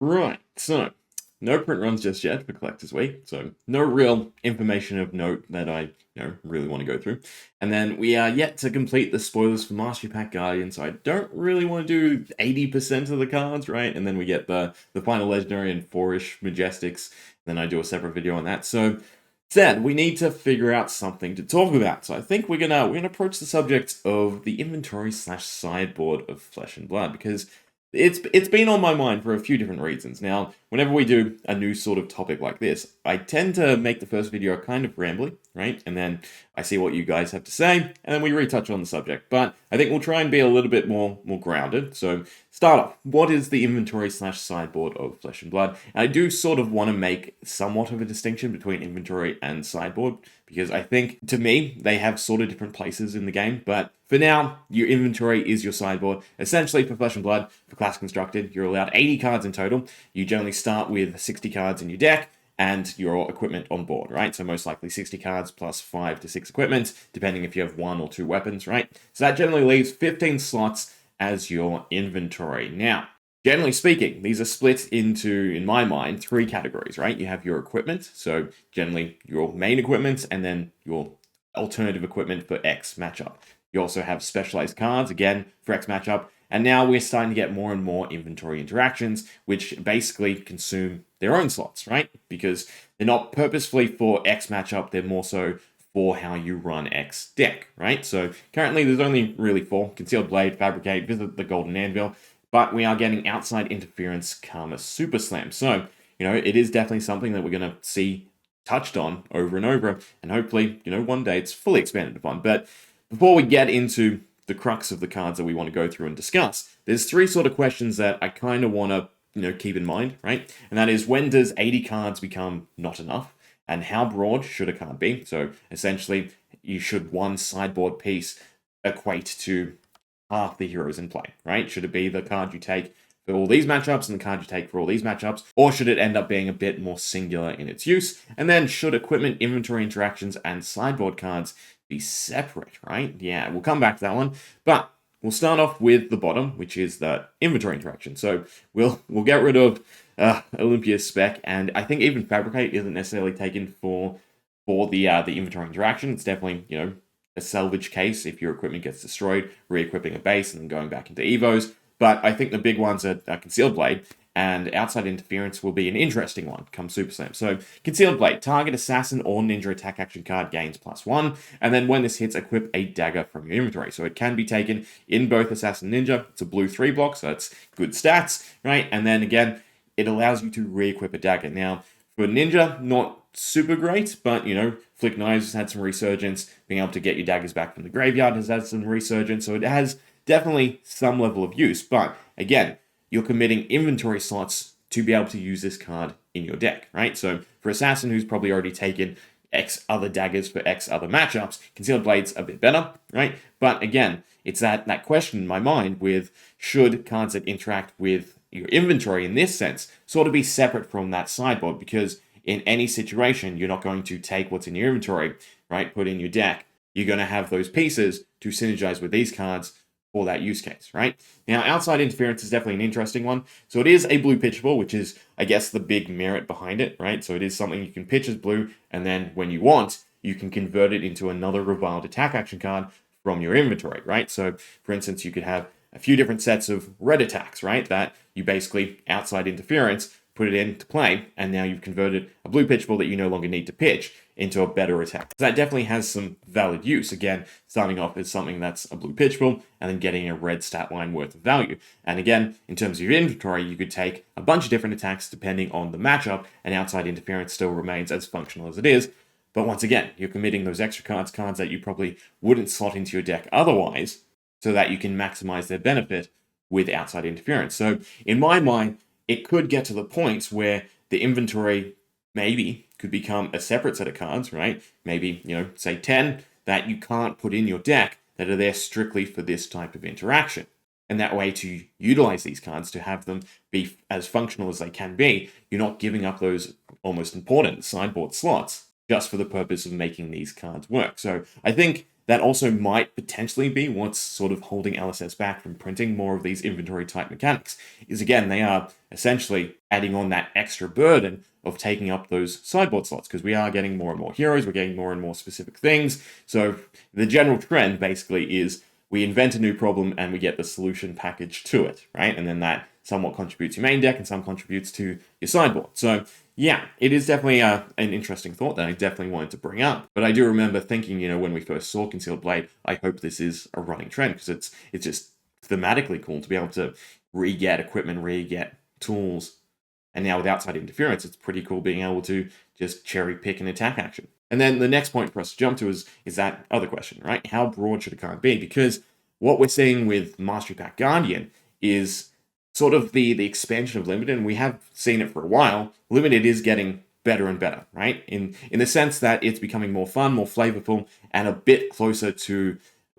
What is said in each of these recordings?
Right, so no print runs just yet for Collector's Week, so no real information of note that I really want to go through. And then we are yet to complete the spoilers for Mastery Pack Guardian, so I don't really want to do 80% of the cards, right? And then we get the final legendary and 4-ish Majestics, then I do a separate video on that. So instead, we need to figure out something to talk about. So I think we're gonna approach the subject of the inventory slash sideboard of Flesh and Blood, because it's been on my mind for a few different reasons. Now, whenever we do a new sort of topic like this, I tend to make the first video kind of rambly, right? And then I see what you guys have to say, and then we retouch on the subject. But I think we'll try and be a little bit more grounded. So, start off. What is the inventory slash sideboard of Flesh and Blood? And I do sort of want to make somewhat of a distinction between inventory and sideboard, because I think, to me, they have sort of different places in the game. But for now, your inventory is your sideboard. Essentially, for Flesh and Blood, for Class Constructed, you're allowed 80 cards in total. You generally start with 60 cards in your deck and your equipment on board, right? So most likely 60 cards plus 5 to 6 equipment, depending if you have 1 or 2 weapons, right? So that generally leaves 15 slots as your inventory. Now, generally speaking, these are split into, in my mind, 3 categories, right? You have your equipment, so generally your main equipment, and then your alternative equipment for X matchup. You also have specialized cards, again, for X matchup. And now we're starting to get more and more inventory interactions, which basically consume their own slots, right? Because they're not purposefully for X matchup, they're more so for how you run X deck, right? So currently there's only really 4: Concealed Blade, Fabricate, Visit the Golden Anvil, but we are getting Outside Interference, Karma, Super Slam. So, it is definitely something that we're going to see touched on over and over, and hopefully, one day it's fully expanded upon. But before we get into the crux of the cards that we want to go through and discuss, there's 3 sort of questions that I kind of want to, keep in mind, right? And that is, when does 80 cards become not enough? And how broad should a card be? So essentially, you should one sideboard piece equate to half the heroes in play, right? Should it be the card you take for all these matchups and the card you take for all these matchups? Or should it end up being a bit more singular in its use? And then should equipment, inventory interactions, and sideboard cards be separate, right? Yeah, we'll come back to that one. But we'll start off with the bottom, which is the inventory interaction. So we'll get rid of Olympia's spec, and I think even Fabricate isn't necessarily taken for the inventory interaction. It's definitely, a salvage case if your equipment gets destroyed, re-equipping a base and then going back into Evos. But I think the big ones are Concealed Blade, and Outside Interference will be an interesting one come Super Slam. So, Concealed Blade, target assassin or ninja attack action card gains +1, and then when this hits, equip a dagger from your inventory. So it can be taken in both assassin and ninja. It's a blue 3 block, so that's good stats, right? And then again, it allows you to re-equip a dagger. Now, for ninja, not super great, but Flick Knives has had some resurgence. Being able to get your daggers back from the graveyard has had some resurgence, so it has definitely some level of use. But again, you're committing inventory slots to be able to use this card in your deck, right? So for Assassin, who's probably already taken X other daggers for X other matchups, Concealed Blade's a bit better, right? But again, it's that question in my mind with, should cards that interact with your inventory in this sense sort of be separate from that sideboard? Because in any situation, you're not going to take what's in your inventory, right, put in your deck. You're going to have those pieces to synergize with these cards for that use case, right? Now, Outside Interference is definitely an interesting one. So it is a blue pitchable, which is, I guess, the big merit behind it, right? So it is something you can pitch as blue, and then when you want, you can convert it into another Reviled attack action card from your inventory, right? So, for instance, you could have a few different sets of red attacks, right? That you basically, Outside Interference, put it into play, and now you've converted a blue pitchable that you no longer need to pitch into a better attack. So that definitely has some valid use. Again, starting off as something that's a blue pitchable, and then getting a red stat line worth of value. And again, in terms of your inventory, you could take a bunch of different attacks depending on the matchup, and Outside Interference still remains as functional as it is. But once again, you're committing those extra cards that you probably wouldn't slot into your deck otherwise, so that you can maximize their benefit with Outside Interference. So in my mind, it could get to the point where the inventory maybe could become a separate set of cards, right? Maybe, say 10 that you can't put in your deck that are there strictly for this type of interaction. And that way, to utilize these cards, to have them be as functional as they can be, you're not giving up those almost important sideboard slots just for the purpose of making these cards work. So I think that also might potentially be what's sort of holding LSS back from printing more of these inventory type mechanics, is again, they are essentially adding on that extra burden of taking up those sideboard slots, because we are getting more and more heroes, we're getting more and more specific things. So the general trend basically is we invent a new problem and we get the solution package to it, right? And then that somewhat contributes to your main deck and some contributes to your sideboard. So yeah, it is definitely an interesting thought that I definitely wanted to bring up. But I do remember thinking, when we first saw Concealed Blade, I hope this is a running trend, because it's just thematically cool to be able to re-get equipment, re-get tools. And now with outside interference, it's pretty cool being able to just cherry pick an attack action. And then the next point for us to jump to is that other question, right? How broad should a card be? Because what we're seeing with Mastery Pack Guardian is sort of the expansion of Limited, and we have seen it for a while. Limited is getting better and better, right? In the sense that it's becoming more fun, more flavorful, and a bit closer to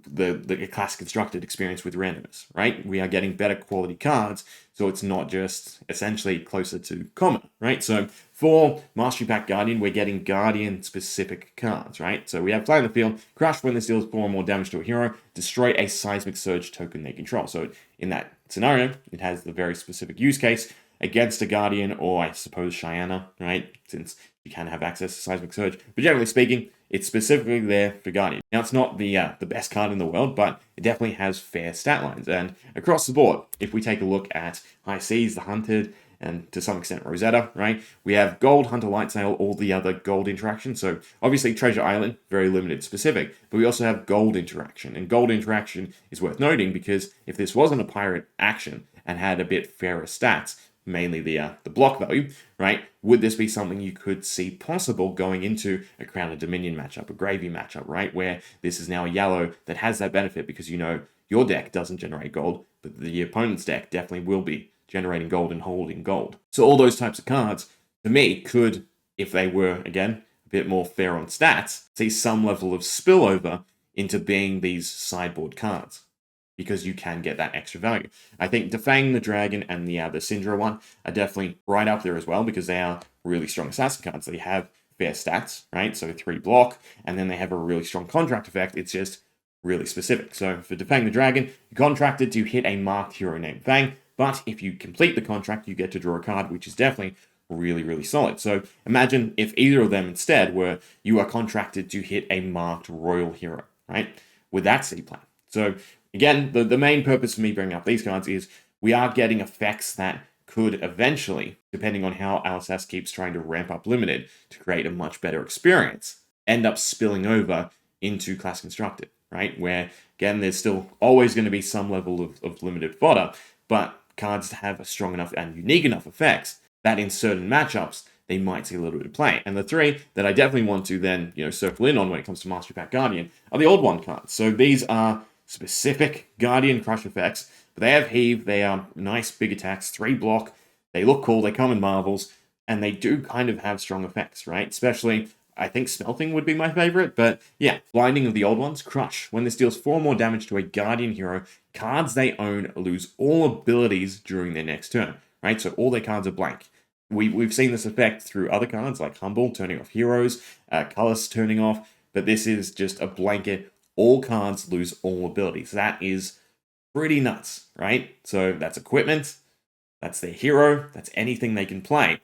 the class constructed experience with randomness, right? We are getting better quality cards, so it's not just essentially closer to common, right? So for Mastery Pack Guardian, we're getting Guardian specific cards, right? So we have Play in the Field, Crush when this deals 4 or more damage to a hero, destroy a Seismic Surge token they control. So in that scenario, it has the very specific use case against a Guardian, or I suppose Cheyenne, right? Since you can have access to Seismic Surge. But generally speaking, it's specifically there for Guardian. Now, it's not the best card in the world, but it definitely has fair stat lines. And across the board, if we take a look at High Seas, the Hunted, and to some extent Rosetta, right? We have Gold, Hunter, Light Sail, all the other Gold interactions. So obviously Treasure Island, very limited specific, but we also have Gold interaction. And Gold interaction is worth noting because if this wasn't a pirate action and had a bit fairer stats, mainly the block value, right? Would this be something you could see possible going into a Crown of Dominion matchup, a Gravy matchup, right? Where this is now a yellow that has that benefit because your deck doesn't generate gold, but the opponent's deck definitely will be generating gold and holding gold. So all those types of cards, to me, could, if they were, again, a bit more fair on stats, see some level of spillover into being these sideboard cards, because you can get that extra value. I think Defang the Dragon and the Syndra one are definitely right up there as well, because they are really strong assassin cards. They have fair stats, right? So 3 block, and then they have a really strong contract effect. It's just really specific. So for Defang the Dragon, you're contracted to hit a marked hero named Fang, but if you complete the contract, you get to draw a card, which is definitely really, really solid. So imagine if either of them instead were, you are contracted to hit a marked royal hero, right? With that C plan. So again, the main purpose for me bringing up these cards is we are getting effects that could eventually, depending on how LSS keeps trying to ramp up Limited to create a much better experience, end up spilling over into Class Constructed, right? Where, again, there's still always going to be some level of Limited fodder, but cards have a strong enough and unique enough effects that in certain matchups, they might see a little bit of play. And the 3 that I definitely want to then, circle in on when it comes to Mastery Pack Guardian are the Old One cards. So these are specific Guardian Crush effects, but they have Heave, they are nice big attacks, 3 block, they look cool, they come in marvels, and they do kind of have strong effects, right? Especially, I think Smelting would be my favorite, but yeah, Blinding of the Old Ones, Crush. When this deals 4 more damage to a Guardian hero, cards they own lose all abilities during their next turn, right? So all their cards are blank. We've seen this effect through other cards like Humble, turning off heroes, Cullis turning off, but this is just a blanket. All cards lose all abilities. That is pretty nuts, right? So that's equipment, that's their hero, that's anything they can play.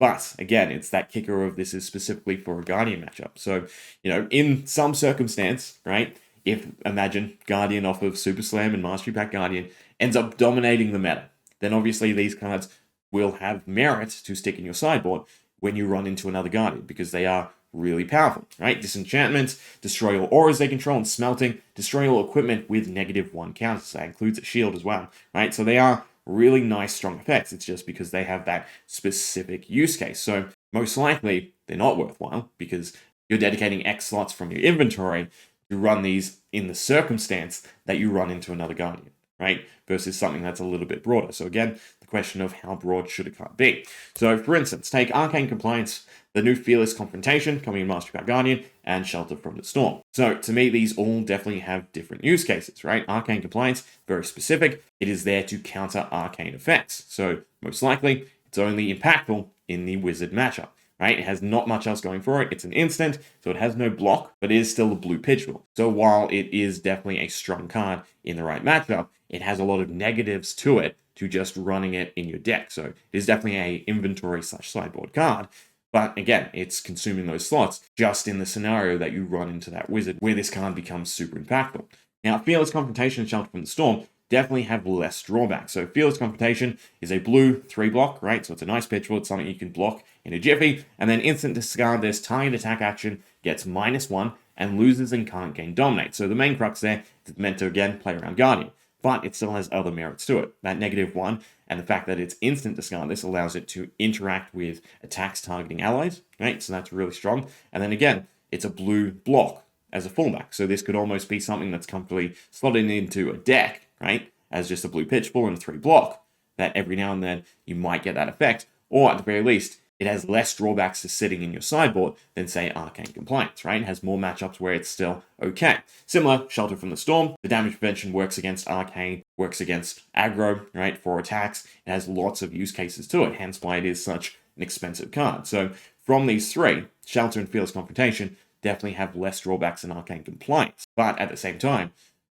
But again, it's that kicker of this is specifically for a Guardian matchup. So, in some circumstance, right, if imagine Guardian off of Super Slam and Mastery Pack Guardian ends up dominating the meta, then obviously these cards will have merit to stick in your sideboard when you run into another Guardian, because they are really powerful, right? Disenchantment, destroy all auras they control, and Smelting, destroy all equipment with -1 counters. That includes a shield as well, right? So they are really nice, strong effects. It's just because they have that specific use case. So most likely, they're not worthwhile because you're dedicating X slots from your inventory to run these in the circumstance that you run into another Guardian, right? Versus something that's a little bit broader. So again, the question of how broad should a card be? So for instance, take Arcane Compliance, the new Fearless Confrontation coming in Mastery Pack Guardian, and Shelter from the Storm. So to me, these all definitely have different use cases, right? Arcane Compliance, very specific. It is there to counter arcane effects. So most likely, it's only impactful in the Wizard matchup. right? It has not much else going for it. It's an instant, so it has no block, but it is still a blue pitchable. So while it is definitely a strong card in the right matchup, it has a lot of negatives to it to just running it in your deck. So it is definitely a inventory / sideboard card. But again, it's consuming those slots just in the scenario that you run into that wizard where this card becomes super impactful. Now, Fearless Confrontation and Shelter from the Storm definitely have less drawback. So Fearless Confrontation is a blue 3-block, right? So it's a nice pitchable. It's something you can block in a jiffy. And then instant discard this target attack action gets -1 and loses and can't gain dominate. So the main crux there is meant to, again, play around Guardian. But it still has other merits to it. That -1 and the fact that it's instant discard, this allows it to interact with attacks targeting allies, right? So that's really strong. And then again, it's a blue block as a fallback. So this could almost be something that's comfortably slotted into a deck, right? As just a blue pitchball and a 3-block, that every now and then you might get that effect. Or at the very least, it has less drawbacks to sitting in your sideboard than, say, Arcane Compliance, right? It has more matchups where it's still okay. Similar, Shelter from the Storm. The damage prevention works against Arcane, works against aggro, right, for attacks. It has lots of use cases to it, hence why it is such an expensive card. So from these three, Shelter and Fearless Confrontation definitely have less drawbacks than Arcane Compliance. But at the same time,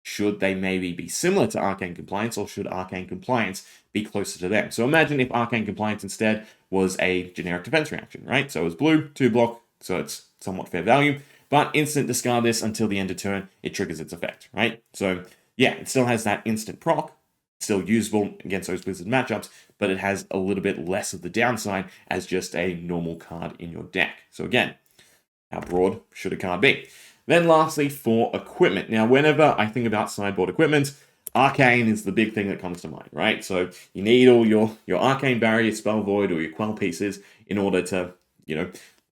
should they maybe be similar to Arcane Compliance, or should Arcane Compliance be closer to them? So imagine if Arcane Compliance instead was a generic defense reaction, right? So it's blue, 2-block, so it's somewhat fair value, but instant discard this until the end of turn, it triggers its effect, right? So yeah, it still has that instant proc, still usable against those wizard matchups, but it has a little bit less of the downside as just a normal card in your deck. So again, how broad should a card be? Then lastly, for equipment. Now, whenever I think about sideboard equipment, Arcane is the big thing that comes to mind, right? So you need all your Arcane Barrier, Spell Void, or your Quell pieces in order to,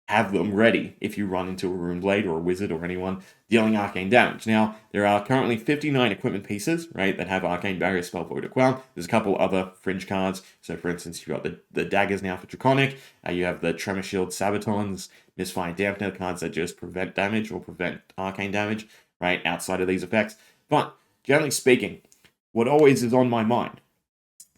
have them ready if you run into a Rune Blade or a Wizard or anyone dealing Arcane damage. Now, there are currently 59 equipment pieces, right, that have Arcane Barrier, Spell Void, or Quell. There's a couple other fringe cards. So, for instance, you've got the daggers now for Draconic. You have the Tremor Shield Sabatons, Misfire Dampener cards that just prevent damage or prevent Arcane damage, right, outside of these effects. But, generally speaking, what always is on my mind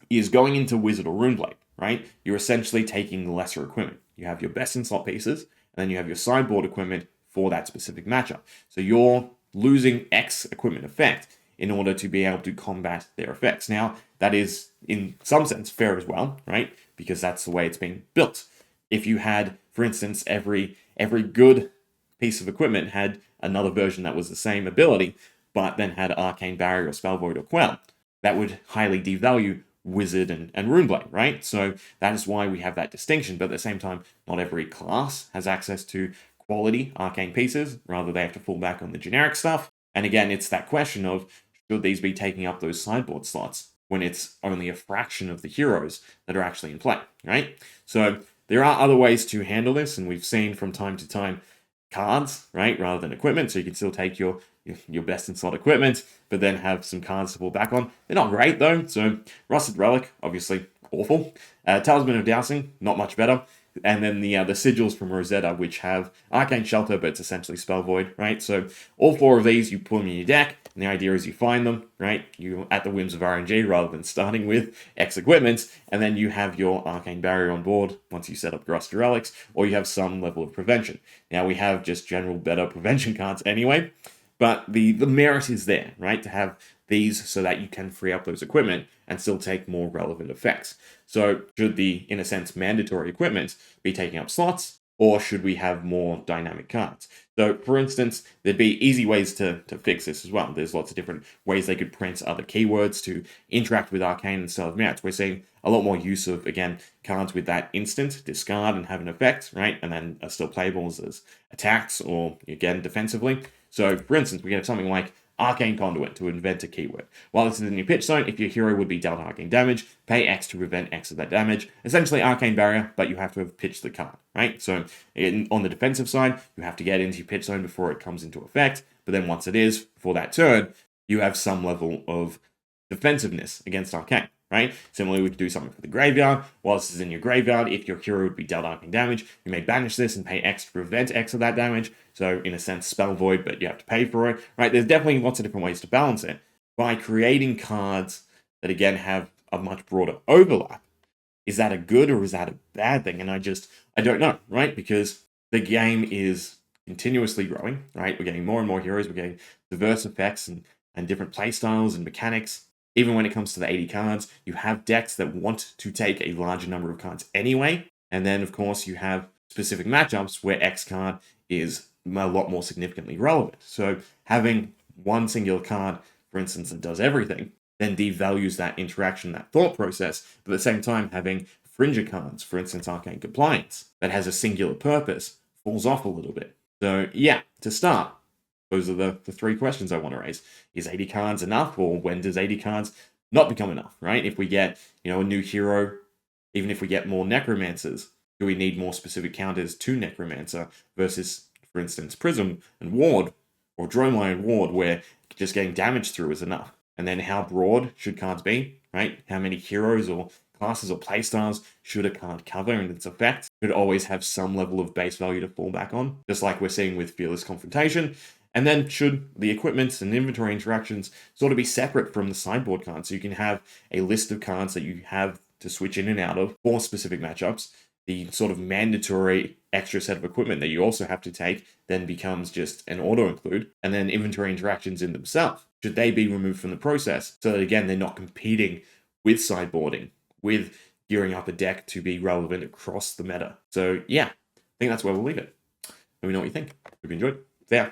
is going into Wizard or Runeblade, right? You're essentially taking lesser equipment. You have your best in slot pieces, and then you have your sideboard equipment for that specific matchup. So you're losing X equipment effect in order to be able to combat their effects. Now, that is, in some sense, fair as well, right? Because that's the way it's being built. If you had, for instance, every good piece of equipment had another version that was the same ability, but then had Arcane Barrier or Spell Void or Quell, that would highly devalue Wizard and Runeblade, right? So that is why we have that distinction, but at the same time, not every class has access to quality Arcane pieces, rather they have to fall back on the generic stuff. And again, it's that question of, should these be taking up those sideboard slots when it's only a fraction of the heroes that are actually in play, right? So there are other ways to handle this, and we've seen from time to time cards, right, rather than equipment, so you can still take your best in slot equipment, but then have some cards to fall back on. They're not great though, so Rusted Relic, obviously awful. Talisman of Dowsing, not much better. And then the sigils from Rosetta, which have Arcane Shelter, but it's essentially Spell Void, right? So all four of these, you put them in your deck, and the idea is you find them, right? You at the whims of RNG rather than starting with X equipment, and then you have your Arcane Barrier on board once you set up your Rusted Relics, or you have some level of prevention. Now we have just general better prevention cards anyway, but the merit is there, right? To have these so that you can free up those equipment and still take more relevant effects. So should the, in a sense, mandatory equipment be taking up slots, or should we have more dynamic cards? So, for instance, there'd be easy ways to fix this as well. There's lots of different ways they could print other keywords to interact with Arcane instead of merits. We're seeing a lot more use of, again, cards with that instant discard and have an effect, right? And then are still playable as attacks or, again, defensively. So, for instance, we have something like Arcane Conduit to invent a keyword. While this is in your pitch zone, if your hero would be dealt Arcane damage, pay X to prevent X of that damage. Essentially Arcane Barrier, but you have to have pitched the card, right? So on the defensive side, you have to get into your pitch zone before it comes into effect, but then once it is, for that turn, you have some level of defensiveness against Arcane, right? Similarly, we could do something for the graveyard. While this is in your graveyard, if your hero would be dealt Arcane damage, you may banish this and pay X to prevent X of that damage. So, in a sense, Spell Void, but you have to pay for it, right? There's definitely lots of different ways to balance it. By creating cards that, again, have a much broader overlap, Is that a good or is that a bad thing? And I don't know, right? Because the game is continuously growing, right? We're getting more and more heroes, we're getting diverse effects and different playstyles and mechanics. Even when it comes to the 80 cards, you have decks that want to take a larger number of cards anyway. And then, of course, you have specific matchups where X card is a lot more significantly relevant. So having one singular card, for instance, that does everything, then devalues that interaction, that thought process. But at the same time, having fringer cards, for instance, Arcane Compliance, that has a singular purpose, falls off a little bit. So yeah, to start, those are the three questions I want to raise. Is 80 cards enough, or when does 80 cards not become enough, right? If we get, a new hero, even if we get more necromancers, do we need more specific counters to necromancer versus, for instance, prism and ward, or dromai and ward, where just getting damage through is enough? And then how broad should cards be, right? How many heroes or classes or playstyles should a card cover and its effect? Should always have some level of base value to fall back on, just like we're seeing with Fearless Confrontation. And then should the equipment and inventory interactions sort of be separate from the sideboard cards? So you can have a list of cards that you have to switch in and out of for specific matchups. The sort of mandatory extra set of equipment that you also have to take then becomes just an auto include. And then inventory interactions in themselves, should they be removed from the process so that, again, they're not competing with sideboarding, with gearing up a deck to be relevant across the meta? So yeah, I think that's where we'll leave it. Let me know what you think. Hope you enjoyed. Yeah.